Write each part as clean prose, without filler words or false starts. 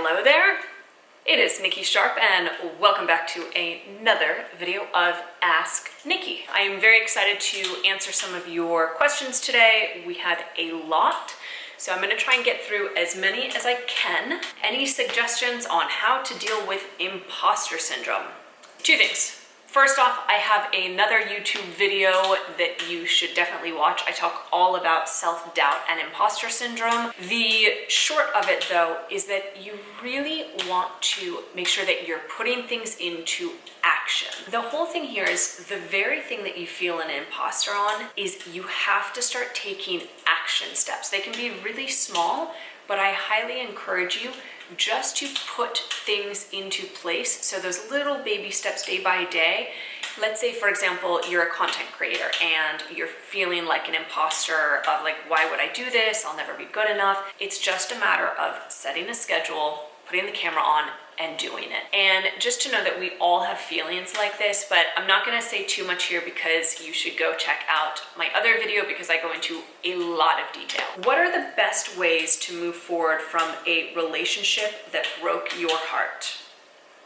Hello there, it is Nikki Sharp and welcome back to another video of Ask Nikki. I am very excited to answer some of your questions today. We had a lot, so I'm going to try and get through as many as I can. Any suggestions on how to deal with imposter syndrome? Two things. First off, I have another YouTube video that you should definitely watch. I talk all about self-doubt and imposter syndrome. The short of it though is that you really want to make sure that you're putting things into action. The whole thing here is the very thing that you feel an imposter on is you have to start taking action steps. They can be really small, but I highly encourage you just to put things into place. So those little baby steps day by day. Let's say, for example, you're a content creator and you're feeling like an imposter of like, why would I do this? I'll never be good enough. It's just a matter of setting a schedule, putting the camera on, and doing it. And just to know that we all have feelings like this, but I'm not gonna say too much here because you should go check out my other video because I go into a lot of detail. What are the best ways to move forward from a relationship that broke your heart?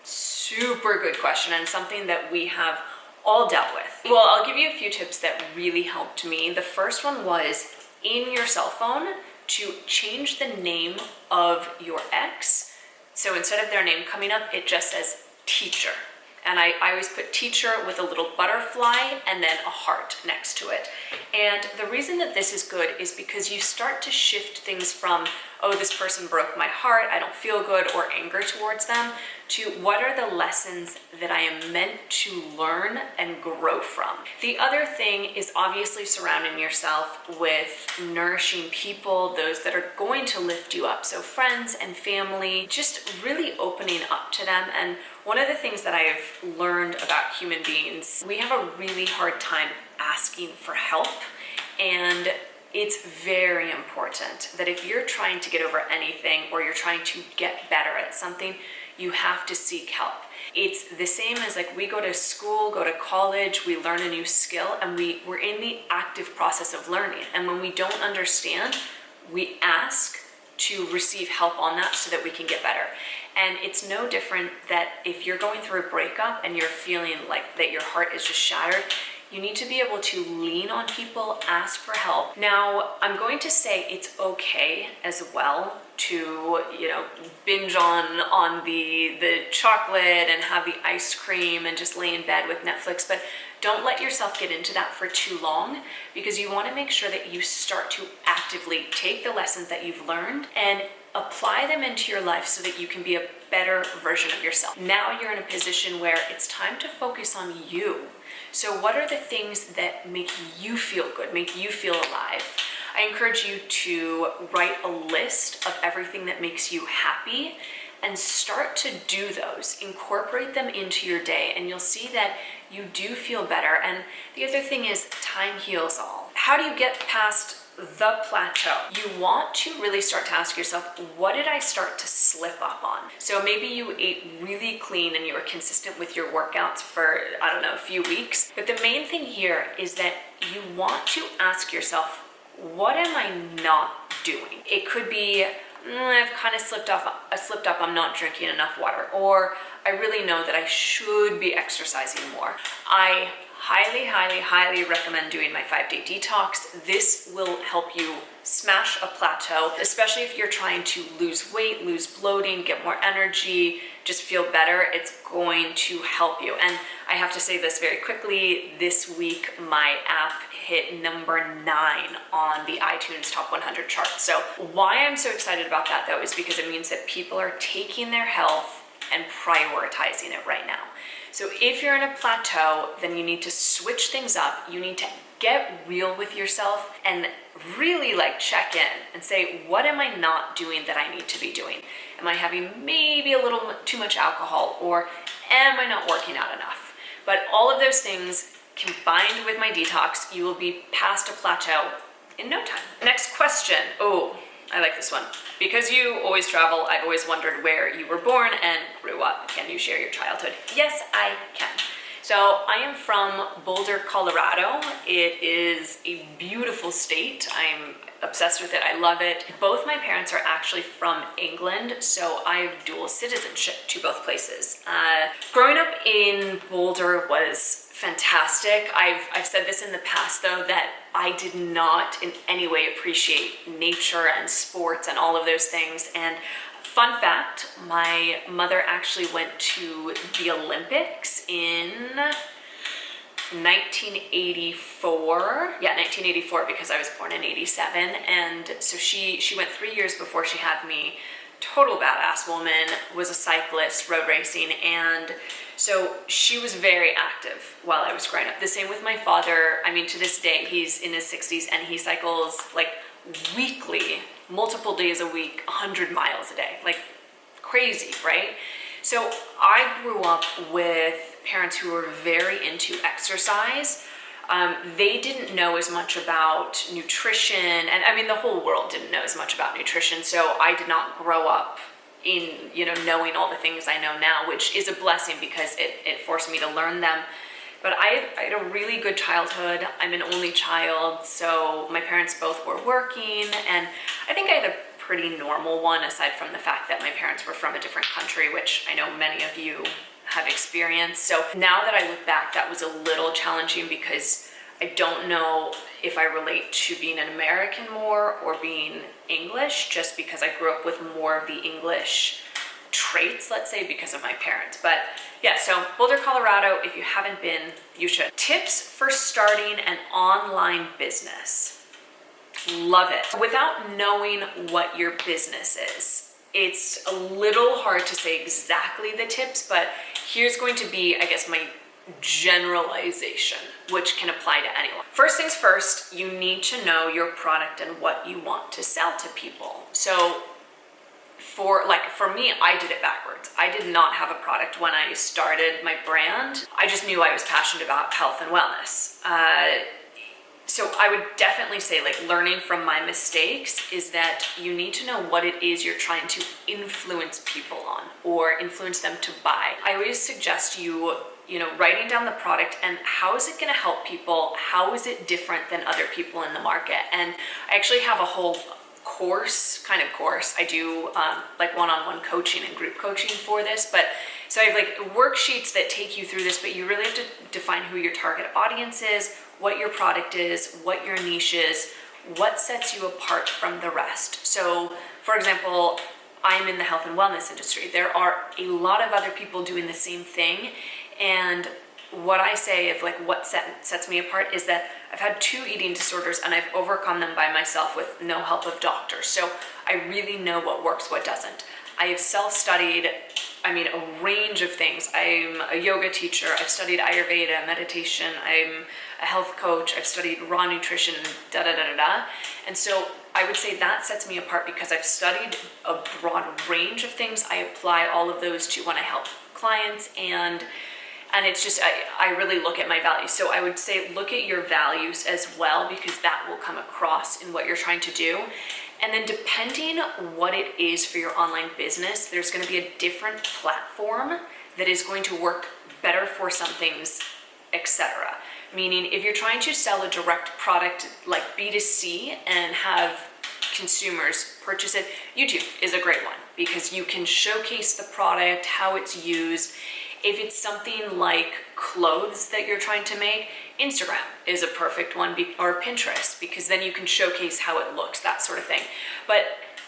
Super good question, and something that we have all dealt with. Well, I'll give you a few tips that really helped me. The first one was in your cell phone to change the name of your ex. So instead of their name coming up, it just says teacher. And I always put teacher with a little butterfly and then a heart next to it. And the reason that this is good is because you start to shift things from, oh, this person broke my heart, I don't feel good, or anger towards them, to what are the lessons that I am meant to learn and grow from. The other thing is obviously surrounding yourself with nourishing people, those that are going to lift you up. So friends and family, just really opening up to them. And one of the things that I've learned about human beings, we have a really hard time asking for help. And it's very important that if you're trying to get over anything or you're trying to get better at something, you have to seek help. It's the same as like we go to school, go to college, we learn a new skill, and we're in the active process of learning. And when we don't understand, we ask to receive help on that so that we can get better. And it's no different that if you're going through a breakup and you're feeling like that your heart is just shattered, you need to be able to lean on people, ask for help. Now, I'm going to say it's okay as well to, binge on the chocolate and have the ice cream and just lay in bed with Netflix, but don't let yourself get into that for too long, because you want to make sure that you start to actively take the lessons that you've learned and apply them into your life so that you can be a better version of yourself. Now you're in a position where it's time to focus on you. So what are the things that make you feel good, make you feel alive? I encourage you to write a list of everything that makes you happy and start to do those. Incorporate them into your day and you'll see that you do feel better. And the other thing is time heals all. How do you get past the plateau? You want to really start to ask yourself, what did I start to slip up on? So maybe you ate really clean and you were consistent with your workouts for, I don't know, a few weeks. But the main thing here is that you want to ask yourself, what am I not doing? It could be, I've kind of slipped up, I'm not drinking enough water, or I really know that I should be exercising more. I highly recommend doing my 5-day detox. This will help you smash a plateau, especially if you're trying to lose weight, lose bloating, get more energy, just feel better. It's going to help you. And I have to say this very quickly, this week my app hit number 9 on the iTunes Top 100 chart. So why I'm so excited about that though is because it means that people are taking their health and prioritizing it right now. So if you're in a plateau, then you need to switch things up. You need to get real with yourself and really check in and say, what am I not doing that I need to be doing? Am I having maybe a little too much alcohol, or am I not working out enough? But all of those things combined with my detox, you will be past a plateau in no time. Next question. Oh, I like this one. Because you always travel, I've always wondered where you were born and grew up. Can you share your childhood? Yes, I can. So I am from Boulder, Colorado. It is a beautiful state. I'm obsessed with it. I love it. Both my parents are actually from England, so I have dual citizenship to both places. Growing up in Boulder was fantastic. I've said this in the past though, that I did not in any way appreciate nature and sports and all of those things. And fun fact, my mother actually went to the Olympics in 1984. Yeah, 1984, because I was born in 87. And so she went 3 years before she had me. Total badass woman, was a cyclist, road racing, and so she was very active while I was growing up. The same with my father. I mean, to this day, he's in his 60s and he cycles like weekly, multiple days a week, 100 miles a day, like crazy, right? So I grew up with parents who were very into exercise. They didn't know as much about nutrition, and I mean the whole world didn't know as much about nutrition, so I did not grow up in, knowing all the things I know now, which is a blessing because it forced me to learn them. But I had a really good childhood. I'm an only child, so my parents both were working, and I think I had a pretty normal one, aside from the fact that my parents were from a different country, which I know many of you have experienced. So now that I look back, that was a little challenging because I don't know if I relate to being an American more or being English, just because I grew up with more of the English traits, let's say, because of my parents. But yeah, so Boulder, Colorado, if you haven't been, you should. Tips for starting an online business. Love it. Without knowing what your business is, it's a little hard to say exactly the tips, but here's going to be, I guess, my generalization, which can apply to anyone. First things first, you need to know your product and what you want to sell to people. So for me, I did it backwards. I did not have a product when I started my brand. I just knew I was passionate about health and wellness. So I would definitely say, learning from my mistakes is that you need to know what it is you're trying to influence people on or influence them to buy. I always suggest writing down the product and how is it going to help people? How is it different than other people in the market? And I actually have a whole course. I do one-on-one coaching and group coaching for this, but so I have worksheets that take you through this, but you really have to define who your target audience is, what your product is, what your niche is, what sets you apart from the rest. So for example, I'm in the health and wellness industry. There are a lot of other people doing the same thing, and what I say of what sets me apart is that I've had 2 eating disorders and I've overcome them by myself with no help of doctors. So I really know what works, what doesn't. I have self-studied, a range of things. I'm a yoga teacher. I've studied Ayurveda, meditation. I'm a health coach. I've studied raw nutrition, And so I would say that sets me apart because I've studied a broad range of things. I apply all of those to when I help clients, and it's just, I really look at my values. So I would say look at your values as well, because that will come across in what you're trying to do. And then depending what it is for your online business, there's going to be a different platform that is going to work better for some things, etc. Meaning if you're trying to sell a direct product like B2C and have consumers purchase it, YouTube is a great one because you can showcase the product, how it's used. If it's something like clothes that you're trying to make, Instagram is a perfect one, or Pinterest, because then you can showcase how it looks, that sort of thing. But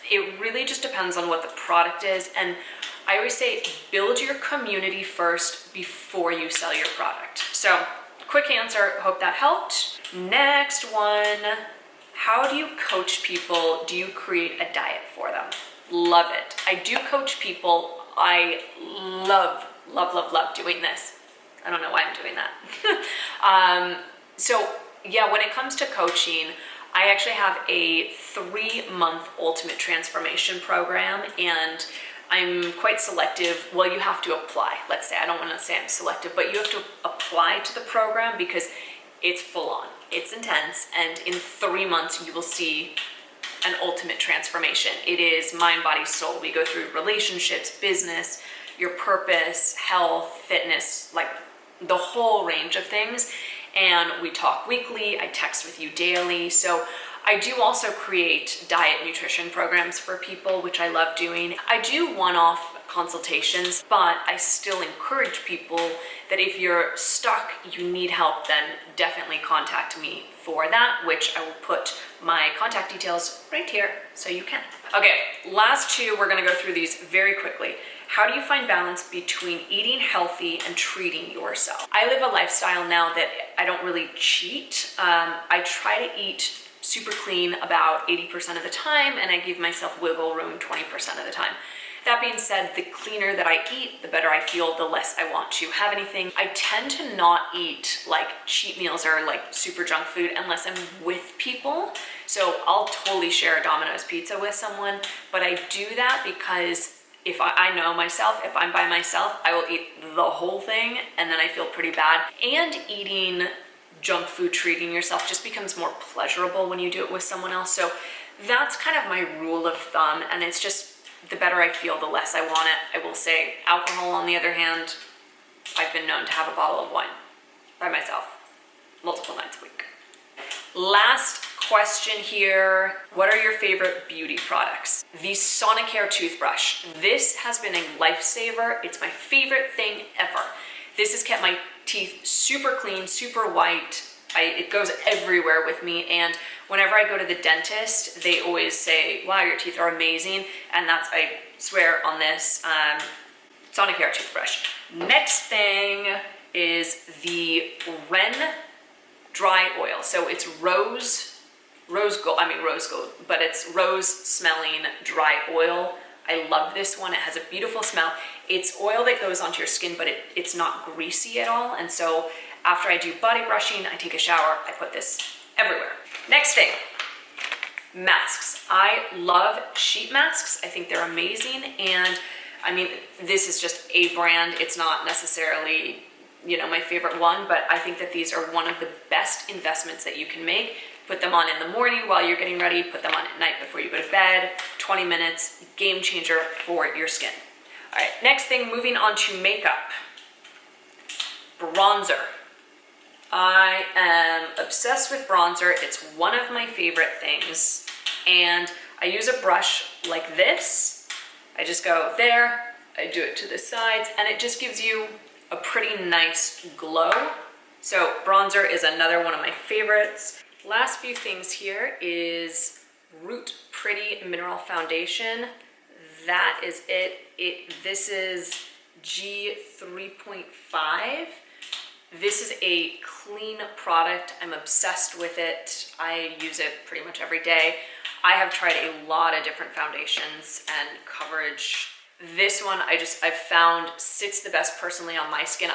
it really just depends on what the product is. And I always say build your community first before you sell your product. So quick answer, hope that helped. Next one, how do you coach people? Do you create a diet for them? Love it. I do coach people. I love doing this. I don't know why I'm doing that. So yeah, when it comes to coaching, I actually have a 3-month ultimate transformation program, and I'm quite selective. Well, you have to apply. Let's say, I don't want to say I'm selective, but you have to apply to the program because it's full on, it's intense, and in 3 months you will see an ultimate transformation. It is mind, body, soul. We go through relationships, business, your purpose, health, fitness, the whole range of things. And we talk weekly. I text with you daily. So I do also create diet nutrition programs for people, which I love doing. I do one-off consultations, but I still encourage people that if you're stuck, you need help, then definitely contact me for that, which I will put my contact details right here so you can. Okay, last two, we're gonna go through these very quickly. How do you find balance between eating healthy and treating yourself? I live a lifestyle now that I don't really cheat. I try to eat super clean about 80% of the time, and I give myself wiggle room 20% of the time. That being said, the cleaner that I eat, the better I feel, the less I want to have anything. I tend to not eat like cheat meals or like super junk food unless I'm with people. So I'll totally share a Domino's pizza with someone, but I do that because if I know myself, if I'm by myself, I will eat the whole thing and then I feel pretty bad. And eating junk food, treating yourself just becomes more pleasurable when you do it with someone else. So that's kind of my rule of thumb, and it's just the better I feel, the less I want it. I will say alcohol, on the other hand, I've been known to have a bottle of wine by myself multiple nights a week. Last question here. What are your favorite beauty products? The Sonicare toothbrush. This has been a lifesaver. It's my favorite thing ever. This has kept my teeth super clean, super white. It goes everywhere with me, and whenever I go to the dentist, they always say, wow, your teeth are amazing, and that's, I swear on this, Sonicare toothbrush. Next thing is the Ren dry oil. So it's rose gold, but it's rose smelling dry oil. I love this one. It has a beautiful smell. It's oil that goes onto your skin, but it's not greasy at all. And so after I do body brushing, I take a shower, I put this everywhere. Next thing, masks. I love sheet masks. I think they're amazing. And I mean, this is just a brand. It's not necessarily, my favorite one, but I think that these are one of the best investments that you can make. Put them on in the morning while you're getting ready, put them on at night before you go to bed, 20 minutes, game changer for your skin. All right, next thing, moving on to makeup. Bronzer. I am obsessed with bronzer. It's one of my favorite things. And I use a brush like this. I just go there, I do it to the sides, and it just gives you a pretty nice glow. So bronzer is another one of my favorites. Last few things here is Root Pretty Mineral Foundation. That is it. This is G3.5. This is a clean product. I'm obsessed with it. I use it pretty much every day. I have tried a lot of different foundations and coverage. This one I've found sits the best personally on my skin.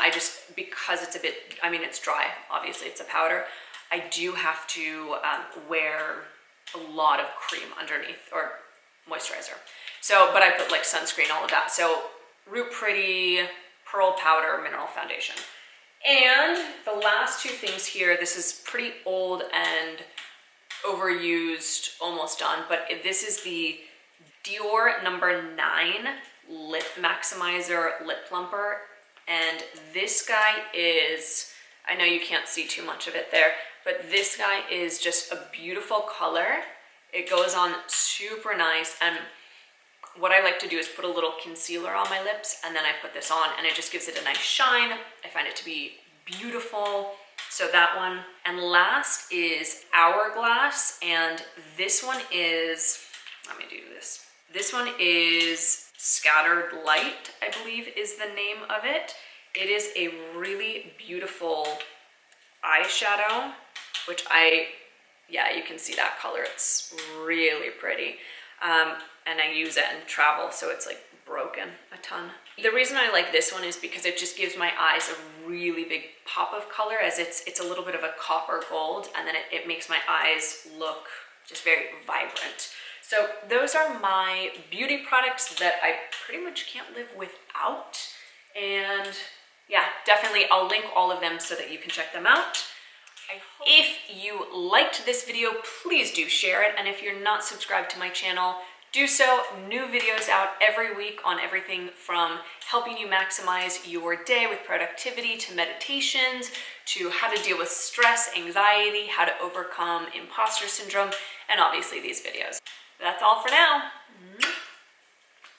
Because it's it's dry, obviously it's a powder. I do have to wear a lot of cream underneath, or moisturizer. So, but I put like sunscreen, all of that. So Root Pretty Pearl Powder Mineral Foundation. And the last two things here, this is pretty old and overused, almost done, but this is the Dior number 9 Lip Maximizer Lip Plumper. And this guy is, I know you can't see too much of it there, but this guy is just a beautiful color. It goes on super nice, and what I like to do is put a little concealer on my lips, and then I put this on, and it just gives it a nice shine. I find it to be beautiful. So that one. And last is Hourglass, and this one is, let me do this. This one is Scattered Light, I believe is the name of it. It is a really beautiful eyeshadow, which you can see that color. It's really pretty. And I use it in travel, so it's like broken a ton. The reason I like this one is because it just gives my eyes a really big pop of color, as it's a little bit of a copper gold, and then it makes my eyes look just very vibrant. So those are my beauty products that I pretty much can't live without. And yeah, definitely I'll link all of them so that you can check them out. If you liked this video, please do share it. And if you're not subscribed to my channel, do so. New videos out every week on everything from helping you maximize your day with productivity, to meditations, to how to deal with stress, anxiety, how to overcome imposter syndrome, and obviously these videos. That's all for now.